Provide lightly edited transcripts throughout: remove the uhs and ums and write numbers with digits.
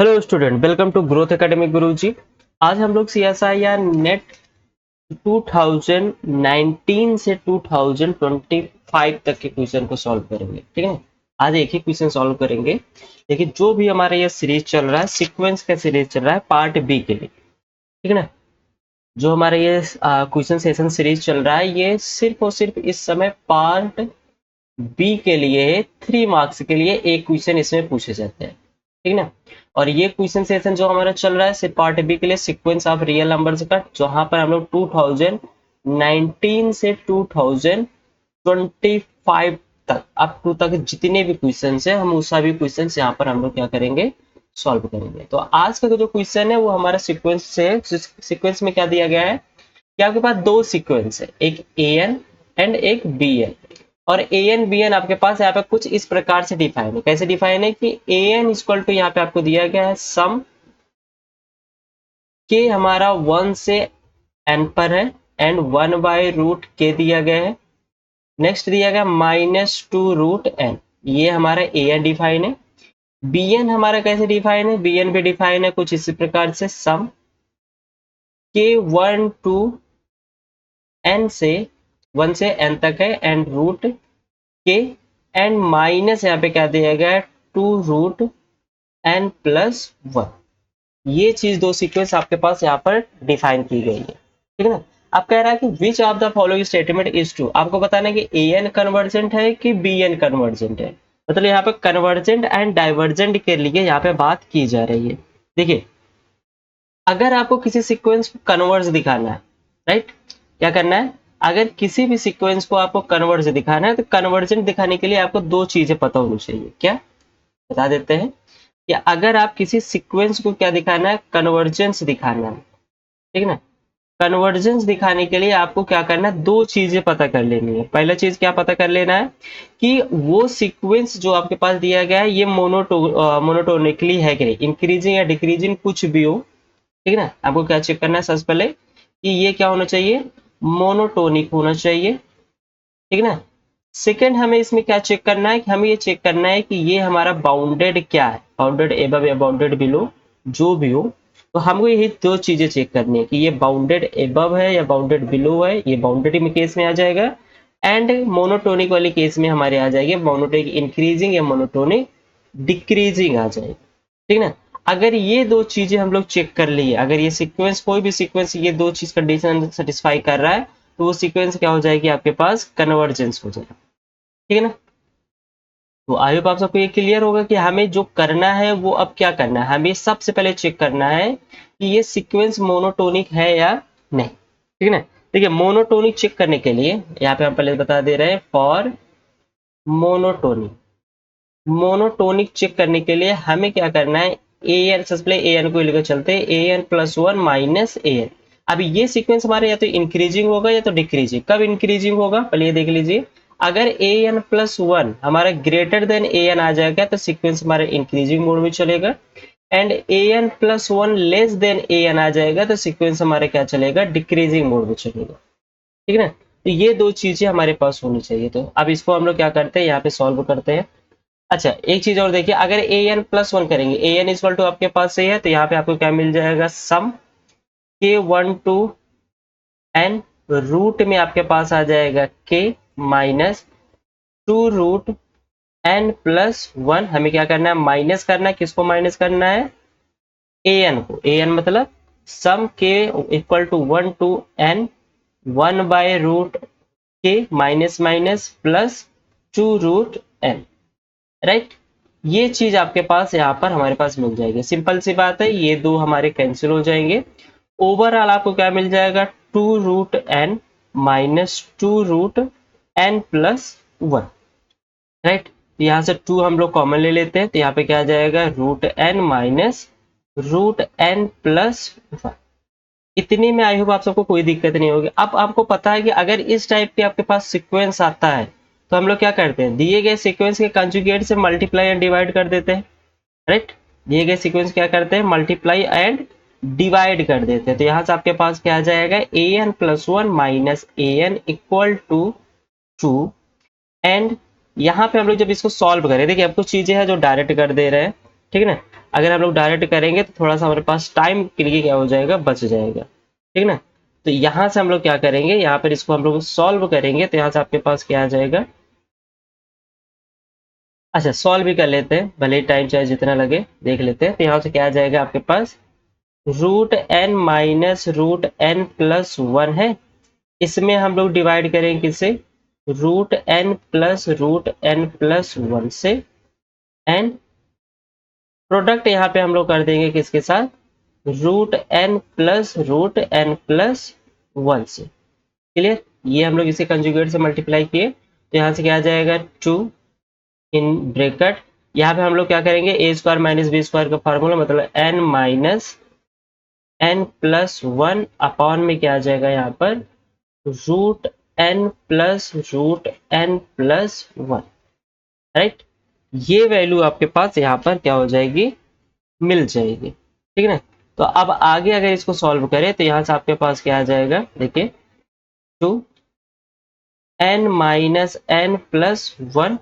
Hello student, welcome to growth academy Guruji. आज हम लोग सीएसआई या नेट 2019 से 2025 तक के क्वेश्चन को सॉल्व करेंगे। ठीक है, आज एक ही क्वेश्चन सॉल्व करेंगे। देखिए, जो भी हमारा ये सीरीज चल रहा है, सीक्वेंस का सीरीज चल रहा है पार्ट बी के लिए। ठीक है ना, जो हमारा ये क्वेश्चन सेशन सीरीज चल रहा है, ये सिर्फ और सिर्फ इस समय पार्ट बी के लिए 3 मार्क्स के लिए एक क्वेश्चन इसमें पूछे जाते हैं। ठीक ना, और ये क्वेश्चन सेशन जो हमारा चल रहा है सिर्फ पार्ट बी के लिए सीक्वेंस ऑफ रियल नंबर्स का, जहां पर हम लोग 2019 से 2025 तक अप टू तक जितने भी क्वेश्चन है, हम उस सभी क्वेश्चन यहाँ पर हम लोग क्या करेंगे, सॉल्व करेंगे। तो आज का जो क्वेश्चन है वो हमारा सीक्वेंस से, सीक्वेंस में क्या दिया गया है कि आपके पास दो सीक्वेंस है, एक ए एन एंड एक बी एन। और ए एन बी एन आपके पास यहाँ पे कुछ इस प्रकार से डिफाइन है। कैसे डिफाइन है कि ए एन इक्वल टू यहाँ पे आपको दिया गया है सम के हमारा 1 से एन पर है एंड 1/रूट के दिया गया है। नेक्स्ट दिया गया -2√n, ये हमारा ए एन डिफाइन है। बी एन हमारा कैसे डिफाइन है, बी एन भी डिफाइन है कुछ इसी प्रकार से सम के 1 टू एन से 1 से एन तक है एंड रूट के एंड माइनस यहाँ पे क्या दिया गया है 2√n+1। ये चीज दो सीक्वेंस आपके पास यहाँ पर डिफाइन की गई है। ठीक है ना, अब कह रहा है कि which of the following statement is true. आपको बताना है कि ए एन कन्वर्जेंट है कि बी एन कन्वर्जेंट है। मतलब यहाँ पे कन्वर्जेंट एंड डाइवर्जेंट के लिए यहाँ पे बात की जा रही है। देखिए, अगर आपको किसी सीक्वेंस को कन्वर्ज दिखाना है, राइट, क्या करना है, अगर किसी भी सीक्वेंस को आपको कन्वर्ज दिखाना है तो कन्वर्जेंट दिखाने के लिए आपको दो चीजें पता होनी चाहिए। क्या बता देते हैं कि अगर आप किसी सीक्वेंस को क्या दिखाना है, कन्वर्जेंस दिखाना है। ठीक है ना, कन्वर्जेंस दिखाने के लिए आपको क्या करना है, दो चीजें पता कर लेनी है। पहला चीज क्या पता कर लेना है कि वो सीक्वेंस जो आपके पास दिया गया है ये मोनोटोनिकली है कि नहीं, इंक्रीजिंग या डिक्रीजिंग कुछ भी हो। ठीक है ना, आपको क्या चेक करना है सबसे पहले कि ये क्या होना चाहिए, मोनोटोनिक होना चाहिए। ठीक है ना, सेकंड हमें इसमें क्या चेक करना है कि हमें ये चेक करना है कि ये हमारा बाउंडेड क्या है, बाउंडेड एबव या बाउंडेड बिलो, जो भी हो। तो हमको यही दो चीजें चेक करनी है कि ये बाउंडेड एबव है या बाउंडेड बिलो है। ये बाउंडेड में केस में आ जाएगा एंड मोनोटोनिक वाले केस में हमारे आ जाएगी मोनोटोनिक इंक्रीजिंग या मोनोटोनिक डिक्रीजिंग आ जाएगी। ठीक है ना, अगर ये दो चीजें हम लोग चेक कर लिए, अगर ये सीक्वेंस, कोई भी सीक्वेंस ये दो चीज कंडीशन सेटिस्फाई कर रहा है, तो वो सीक्वेंस क्या हो जाएगी, आपके पास कन्वर्जेंस हो जाएगा। ठीक है ना, तो आई होप आप सबको ये क्लियर होगा कि हमें जो करना है वो अब क्या करना है, हमें सबसे पहले चेक करना है कि ये सीक्वेंस मोनोटोनिक है या नहीं। ठीक है ना, देखिए मोनोटोनिक चेक करने के लिए यहाँ पे हम पहले बता दे रहे हैं फॉर मोनोटोनिक, मोनोटोनिक चेक करने के लिए हमें क्या करना है, ए एन, सबसे पहले ए एन को लेकर चलते हैं, ए N plus one minus A N. अभी ये सीक्वेंस हमारे या तो इंक्रीजिंग होगा या तो डिक्रीजिंग। कब इंक्रीजिंग होगा पहले ये देख लीजिए, अगर ए एन प्लस वन हमारा ग्रेटर देन ए एन आ जाएगा तो सीक्वेंस हमारे इंक्रीजिंग मोड में चलेगा and A N plus one less than A N आ जाएगा तो सीक्वेंस हमारे क्या चलेगा, डिक्रीजिंग मोड में चलेगा। ठीक है ना, तो ये दो चीजें हमारे पास होनी चाहिए। तो अब इसको हम लोग क्या करते हैं, यहाँ पे सॉल्व करते हैं। अच्छा, एक चीज और देखिए, अगर ए एन प्लस वन करेंगे, ए एन इक्वल टू आपके पास सही है, तो यहाँ पे आपको क्या मिल जाएगा, सम के 1 टू एन, रूट में आपके पास आ जाएगा के माइनस 2√n+1। हमें क्या करना है, माइनस करना है, किसको माइनस करना है, ए एन को। ए एन मतलब सम के इक्वल टू 1 टू एन 1/रूट के minus minus plus 2√n, right. ये चीज आपके पास यहाँ पर हमारे पास मिल जाएगी। सिंपल सी बात है, ये दो हमारे कैंसिल हो जाएंगे। ओवरऑल आपको क्या मिल जाएगा, 2√n माइनस 2√n+1, राइट। यहाँ से 2 हम लोग कॉमन ले लेते हैं, तो यहाँ पे क्या आ जाएगा, √n माइनस √n+1। इतनी में आई होप आप सबको कोई दिक्कत नहीं होगी। अब आपको पता है कि अगर इस टाइप के आपके पास सीक्वेंस आता है तो हम लोग क्या करते हैं, दिए गए सीक्वेंस के कंजुगेट से मल्टीप्लाई एंड डिवाइड कर देते हैं, राइट। दिए गए सीक्वेंस क्या करते हैं, मल्टीप्लाई एंड डिवाइड कर देते हैं। तो यहाँ से आपके पास क्या आ जाएगा, A N plus one minus A N equal to 2 and यहाँ पे हम लोग जब इसको सॉल्व करें, देखिए अब कुछ चीजें हैं जो डायरेक्ट कर दे रहे हैं, ठीक है ना। अगर हम लोग डायरेक्ट करेंगे तो थोड़ा सा हमारे पास टाइम के लिए क्या हो जाएगा, बच जाएगा, ठीक है ना। तो यहाँ से हम लोग क्या करेंगे, यहाँ पर इसको हम लोग सॉल्व करेंगे तो यहाँ से आपके पास क्या आ जाएगा, अच्छा सॉल्व भी कर लेते हैं, भले ही टाइम चाहे जितना लगे देख लेते हैं। तो यहाँ से क्या आ जाएगा आपके पास, root N minus root N plus one है, इसमें हम लोग डिवाइड करेंगे किससे, रूट एन प्लस वन से, एंड प्रोडक्ट यहाँ पे हम लोग कर देंगे किसके साथ, रूट एन प्लस वन से। क्लियर, ये हम लोग इसे कंजुगेट से मल्टीप्लाई किए तो यहाँ से क्या आ जाएगा, टू इन ब्रैकेट, यहाँ पे हम लोग क्या करेंगे, a square minus b square का फार्मूला, मतलब n minus n plus one upon में क्या आ जाएगा यहाँ पर, root N plus one, right. ये वैल्यू आपके पास यहाँ पर क्या हो जाएगी, मिल जाएगी, ठीक है ना। तो अब आगे अगर इसको सॉल्व करें तो यहाँ से आपके पास क्या आ जाएगा, देखिए two n minus n plus one,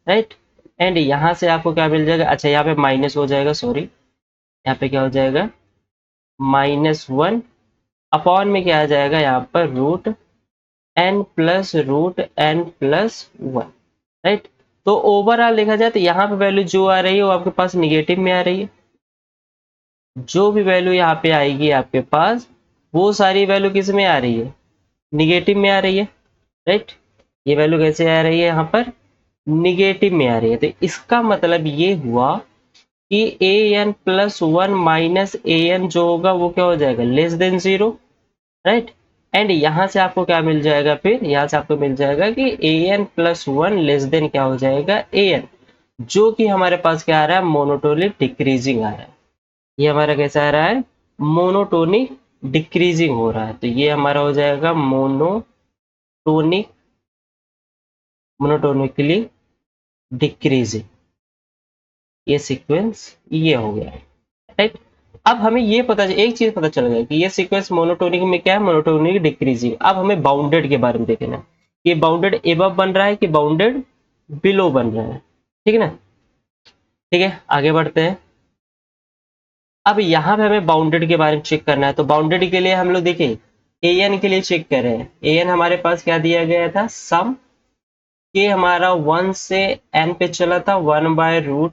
right. And यहाँ से आपको क्या मिल जाएगा, अच्छा यहाँ पे माइनस हो जाएगा, सॉरी, यहाँ पे क्या हो जाएगा, माइनस वन अपॉन में क्या आ जाएगा यहाँ पर, root N plus one, right. तो ओवरऑल देखा जाए तो यहाँ पे वैल्यू जो आ रही है वो आपके पास निगेटिव में आ रही है, जो भी वैल्यू यहाँ पे आएगी आपके पास वो सारी वैल्यू किस में आ रही है, निगेटिव में आ रही है, राइट। ये वैल्यू कैसे आ रही है, यहाँ पर निगेटिव में आ रही है। तो इसका मतलब ये हुआ कि A N plus one minus A N जो होगा वो क्या हो जाएगा, less than zero, right. And यहाँ से आपको क्या मिल जाएगा, फिर यहाँ से आपको मिल जाएगा कि A N plus one less than क्या हो जाएगा, ए एन, जो कि हमारे पास क्या आ रहा है, मोनोटोनिक डिक्रीजिंग आ रहा है। ये हमारा कैसा आ रहा है, मोनोटोनिक डिक्रीजिंग हो रहा है। तो ये हमारा हो जाएगा मोनोटोनिकली डिक्रीजिंग, ये सीक्वेंस ये हो गया है, राइट। अब हमें ये पता, एक चीज पता चल गया कि ये सीक्वेंस मोनोटोनिक में क्या है, मोनोटोनिक डिक्रीजिंग। अब हमें बाउंडेड के बारे में देखना है, ये बाउंडेड एबव बन रहा है कि बाउंडेड बिलो बन रहा है, ठीक है ना। ठीक है, आगे बढ़ते हैं। अब यहाँ पे हमें बाउंडेड के बारे में चेक करना है, तो बाउंडेड के लिए हम लोग देखिए ए एन के लिए चेक कर रहे हैं। ए एन हमारे पास क्या दिया गया था, सम के हमारा वन से एन पे चला था, वन बाय रूट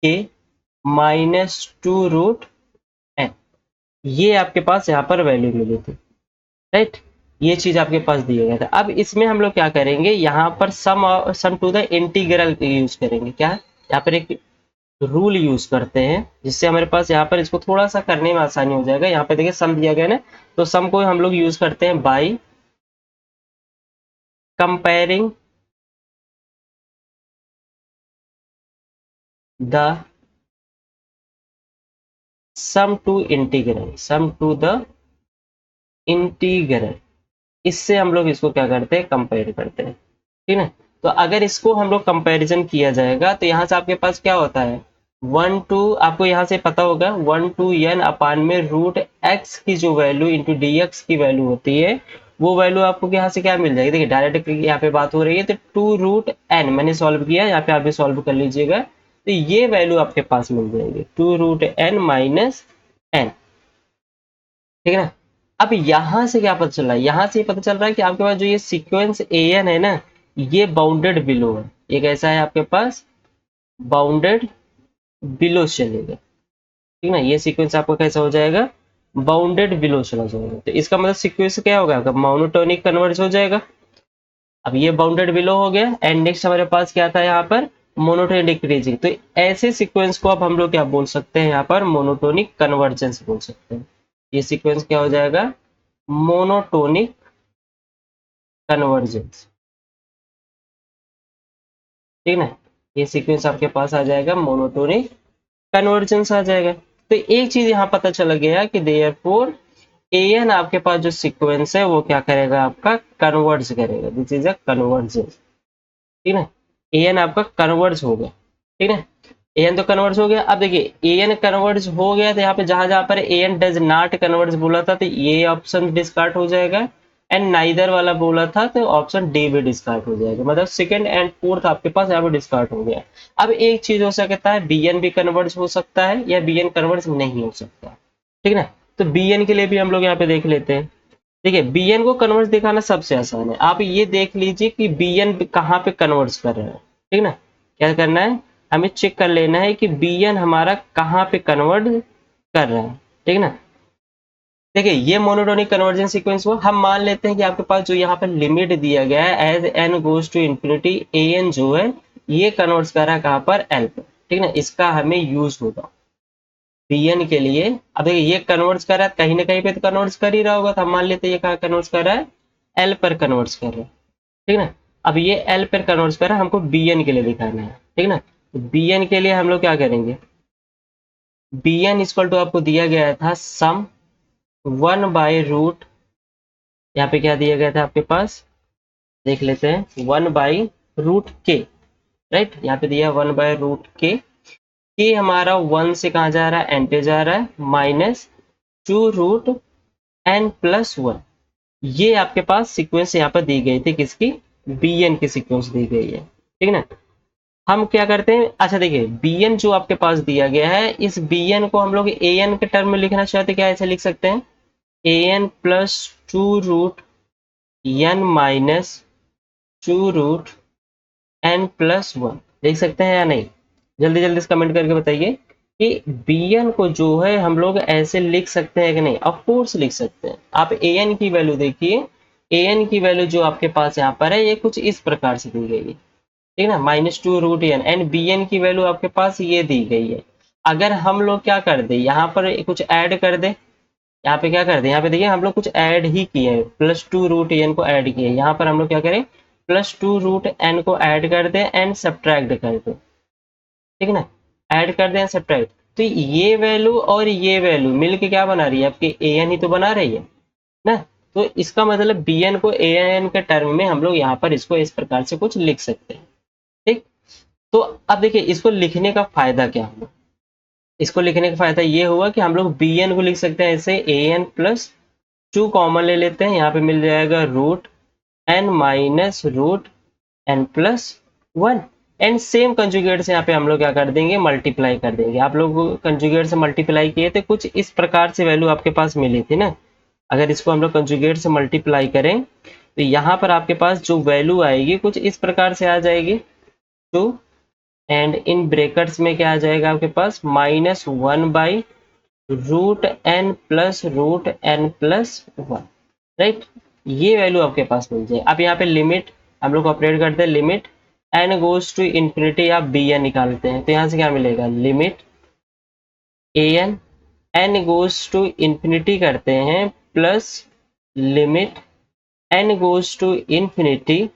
के माइनस टू रूट एन, ये आपके पास यहाँ पर वैल्यू मिली थी, राइट। ये चीज आपके पास दिया गया था। अब इसमें हम लोग क्या करेंगे, यहाँ पर सम टू द इंटीग्रल यूज करेंगे, क्या यहाँ पर एक रूल यूज करते हैं जिससे हमारे पास यहाँ पर इसको थोड़ा सा करने में आसानी हो जाएगा। यहाँ पे देखिए सम दिया गया ना, तो सम को हम लोग यूज करते हैं by comparing the sum to the integral, इससे हम लोग इसको क्या करते हैं, कंपेयर करते हैं, ठीक है। तो अगर इसको हम लोग कंपैरिजन किया जाएगा तो यहाँ से आपके पास क्या होता है, वन टू, आपको यहाँ से पता होगा वन टू एन अपान में रूट एक्स की जो वैल्यू इंटू डी एक्स की वैल्यू होती है, वो वैल्यू आपको यहाँ से क्या मिल जाएगी, देखिए डायरेक्ट यहाँ पे बात हो रही है, तो टू रूट एन मैंने सॉल्व किया, यहाँ पे आप भी सॉल्व कर लीजिएगा, तो ये वैल्यू आपके पास मिल जाएगी, two root N minus n, ठीक है ना। अब यहाँ से क्या पता चल रहा है, यहाँ से पता चल रहा है कि आपके पास जो ये सीक्वेंस ए एन है ना, ये बाउंडेड बिलो है। ये कैसा है आपके पास, बाउंडेड बिलो चलेगा, ठीक ना। ये सीक्वेंस आपका कैसा हो जाएगा, बाउंडेड बिलो चला जाएगा। तो इसका मतलब सीक्वेंस क्या होगा आपका, मोनोटोनिक कन्वर्ज हो जाएगा। अब ये बाउंडेड बिलो हो गया, एंड नेक्स्ट हमारे पास क्या था यहाँ पर, मोनोटोनिक डिक्रीजिंग। तो ऐसे सीक्वेंस को अब हम लोग क्या बोल सकते हैं, यहाँ पर मोनोटोनिक कन्वर्जेंस बोल सकते हैं। ये सीक्वेंस क्या हो जाएगा, मोनोटोनिक कन्वर्जेंस, ठीक ना। ये सीक्वेंस आपके पास आ जाएगा, मोनोटोनिक कन्वर्जेंस आ जाएगा। तो एक चीज यहाँ पता चल गया कि देयरफॉर एन आपके पास जो सीक्वेंस है वो क्या करेगा, आपका कन्वर्ज करेगा, दिस इज अ कन्वर्जेंस, ठीक है। एन आपका कन्वर्ज हो गया, ठीक है। एन तो कन्वर्ज हो गया। अब देखिए एन कन्वर्ज हो गया तो यहाँ पे जहां जहां पर एन डज नॉट कन्वर्ज बोला था तो ये ऑप्शन डिस्कार्ड हो जाएगा, एंड नाइदर वाला बोला था तो ऑप्शन डी भी डिस्कार्ड हो जाएगा, मतलब सेकंड एंड फोर्थ आपके पास यहाँ पे डिस्कार्ड हो गया। अब एक चीज हो सकता है बी एन भी कन्वर्ट हो सकता है या बी एन कन्वर्ट नहीं हो सकता, ठीक ना। तो बी एन के लिए भी हम लोग यहाँ पे देख लेते हैं। ठीक है, बी एन को कन्वर्ट दिखाना सबसे आसान है, आप ये देख लीजिए कि बी एन कहाँ पे कन्वर्ट कर रहा है, ठीक ना। क्या करना है, हमें चेक कर लेना है कि बी एन हमारा कहाँ पे कन्वर्ट कर रहा है, ठीक ना। देखिए ये मोनोटोनिक कन्वर्जन सीक्वेंस हुआ। हम मान लेते हैं कि आपके पास जो यहाँ पर लिमिट दिया गया है as n goes to infinity, A N जो है ये कन्वर्ट कर रहा है कहाँ पर, एल पर, ठीक ना। इसका हमें यूज होगा बी एन के लिए। अब देखिए ये कन्वर्ट कर रहा है कहीं ना कहीं पे तो कन्वर्ट कर ही रहा होगा, तो हम मान लेते हैं ये कहाँ कन्वर्ट कर रहा है, एल पर कन्वर्ट कर रहा है, ठीक ना। अब ये एल पर कन्वर्ट कर रहा है, हमको बी एन के लिए दिखाना है, ठीक ना। बी एन के लिए हम लोग क्या करेंगे, बी एन इक्वल टू आपको दिया गया था सम 1/रूट, यहाँ पे क्या दिया गया था आपके पास, देख लेते हैं, 1/√k, राइट। यहाँ पे दिया 1/√k, के हमारा 1 से कहाँ जा रहा है, एन पे जा रहा है, -2√n+1। ये आपके पास सीक्वेंस यहाँ पर दी गई थी, किसकी, बी एन की सीक्वेंस दी गई है, ठीक ना। हम क्या करते हैं, अच्छा देखिए बी एन जो आपके पास दिया गया है, इस बी एन को हम लोग ए एन के टर्म में लिखना चाहते, क्या ऐसे लिख सकते हैं, ए एन प्लस 2√n-2√n+1 देख सकते हैं या नहीं, जल्दी जल्दी से कमेंट करके बताइए कि बी एन को जो है हम लोग ऐसे लिख सकते हैं कि नहीं। ऑफ कोर्स लिख सकते हैं। आप ए एन की वैल्यू देखिए, ए एन की वैल्यू जो आपके पास यहाँ पर है ये कुछ इस प्रकार से दी गई है, ठीक ना, -2√n, एंड बी एन की वैल्यू आपके पास ये दी गई है। अगर हम लोग क्या कर दे, यहाँ पर कुछ ऐड कर दे, यहाँ पे क्या कर दे, यहाँ पे देखिए हम लोग कुछ ऐड ही किए हैं, +2√n को ऐड किए, यहाँ पर हम लोग क्या करें, +2√n को ऐड कर दे एंड सब्ट्रैक्ट कर दे, ठीक है ना, ऐड कर दें सब्ट्रैक्ट। तो ये वैल्यू और ये वैल्यू मिलके क्या बना रही है, आपकी ए एन ही तो बना रही है ना। तो इसका मतलब बी एन को ए एन के टर्म में हम लोग यहाँ पर इसको इस प्रकार से कुछ लिख सकते हैं, ठीक। तो अब देखिए इसको लिखने का फायदा क्या हुआ, इसको लिखने का फायदा ये हुआ कि हम लोग बी एन को लिख सकते हैं ऐसे, ए एन प्लस 2 कॉमन ले लेते हैं, यहाँ पे मिल जाएगा √n-√n+1, एंड सेम कंजुगेट से यहाँ पे हम लोग क्या कर देंगे, मल्टीप्लाई कर देंगे। आप लोग कंजुगेट से मल्टीप्लाई किए थे, कुछ इस प्रकार से वैल्यू आपके पास मिली थी ना। अगर इसको हम लोग कंजुगेट से मल्टीप्लाई करें तो यहाँ पर आपके पास जो वैल्यू आएगी कुछ इस प्रकार से आ जाएगी, टू, एंड इन ब्रेकर्स में क्या आ जाएगा आपके पास, -1/√n+√n+1, राइट। ये वैल्यू आपके पास मिल जाए। अब यहाँ पे लिमिट हम लोग ऑपरेट करते हैं, limit n goes to infinity, आप बी एन निकालते हैं तो यहाँ से क्या मिलेगा, limit A N n goes to infinity करते हैं plus limit n goes to infinity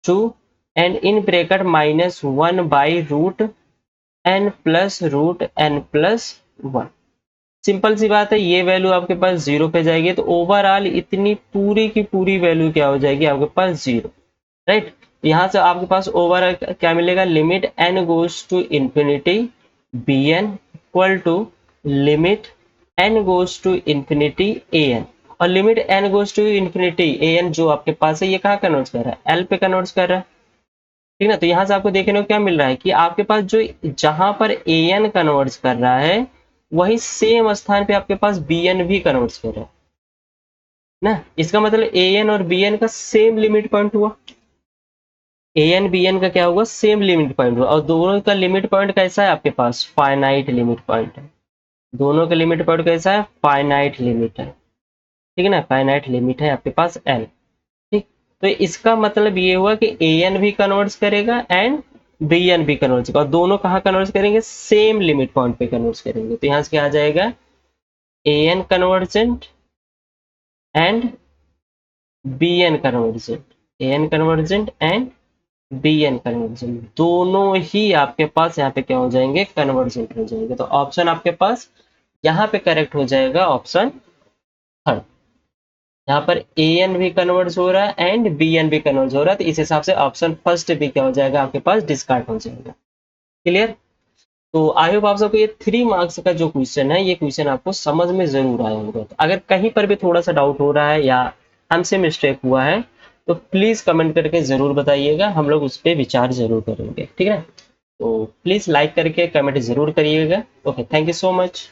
to, and in bracket -1/√n+√n+1। Simple सी बात है, ये वैल्यू आपके पास 0 पे जाएगी तो ओवरऑल इतनी पूरी की पूरी वैल्यू क्या हो जाएगी आपके पास, 0, राइट। यहाँ से आपके पास ओवरऑल क्या मिलेगा, limit n goes to infinity B N equal to limit n goes to infinity A N, और limit n goes to infinity A N जो आपके पास है ये कहाँ कन्वर्ट कर रहा है, एल पे कन्वर्ट कर रहा है, ठीक ना। तो यहाँ से आपको देखने को क्या मिल रहा है कि आपके पास जो जहां पर ए एन कन्वर्ट कर रहा है वही सेम स्थान पे आपके पास बी एन भी कन्वर्ट कर रहा है ना। इसका मतलब ए एन और बी एन का सेम लिमिट पॉइंट हुआ, ए एन बी एन का क्या हुआ, सेम लिमिट पॉइंट हुआ, और दोनों का लिमिट पॉइंट कैसा है आपके पास, फाइनाइट लिमिट पॉइंट है। दोनों का लिमिट पॉइंट कैसा है, फाइनाइट लिमिट है, ठीक है ना, फाइनाइट लिमिट है आपके पास एल, ठीक। तो इसका मतलब ये हुआ कि ए एन भी कन्वर्ट करेगा एंड बी एन भी कन्वर्ट करेगा, और दोनों कहाँ कन्वर्ट करेंगे, सेम लिमिट पॉइंट पे कन्वर्ट करेंगे। तो यहाँ से क्या आ जाएगा, A N convergent and B N convergent, A N convergent and B N convergent, दोनों ही आपके पास यहाँ पे क्या हो जाएंगे, कन्वर्जेंट हो जाएंगे। तो ऑप्शन आपके पास यहाँ पे करेक्ट हो जाएगा ऑप्शन थर्ड। यहाँ पर ए एन भी कन्वर्ट हो रहा है एंड बी एन भी कन्वर्ट हो रहा है, तो इस हिसाब से ऑप्शन फर्स्ट भी क्या हो जाएगा आपके पास, डिस्कार्ड हो जाएगा। क्लियर। तो आई होप आप सबको ये 3 मार्क्स का जो क्वेश्चन है ये क्वेश्चन आपको समझ में जरूर आया होगा। तो अगर कहीं पर भी थोड़ा सा डाउट हो रहा है या हमसे मिस्टेक हुआ है तो प्लीज़ कमेंट करके ज़रूर बताइएगा, हम लोग उस पर विचार ज़रूर करेंगे, ठीक है। तो प्लीज़ लाइक करके कमेंट ज़रूर करिएगा। Okay, thank you so much.